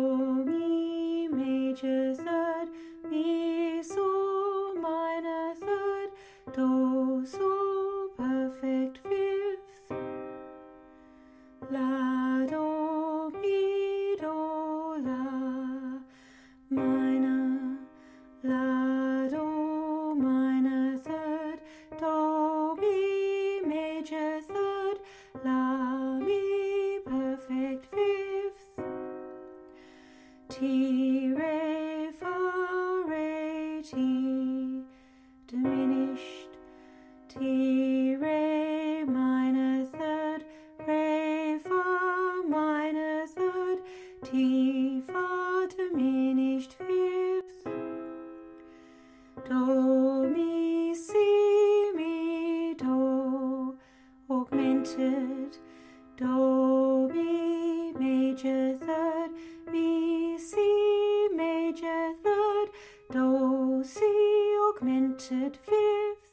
Do, Mi major third, Mi, Sol minor third, Do, Sol perfect fifth, La, Do, Mi, Do, La minor, La, Do minor third, Do, Mi major third, La, Mi perfect fifth, Ti, Re, Fa, Re, Ti diminished, Ti, Re minor third, Re, Fa minor third, Ti, Fa diminished fifth, Do, Mi, Si, Mi, Do augmented, Do, Mi major third, Mi, Si major third, Do, Si augmented fifth,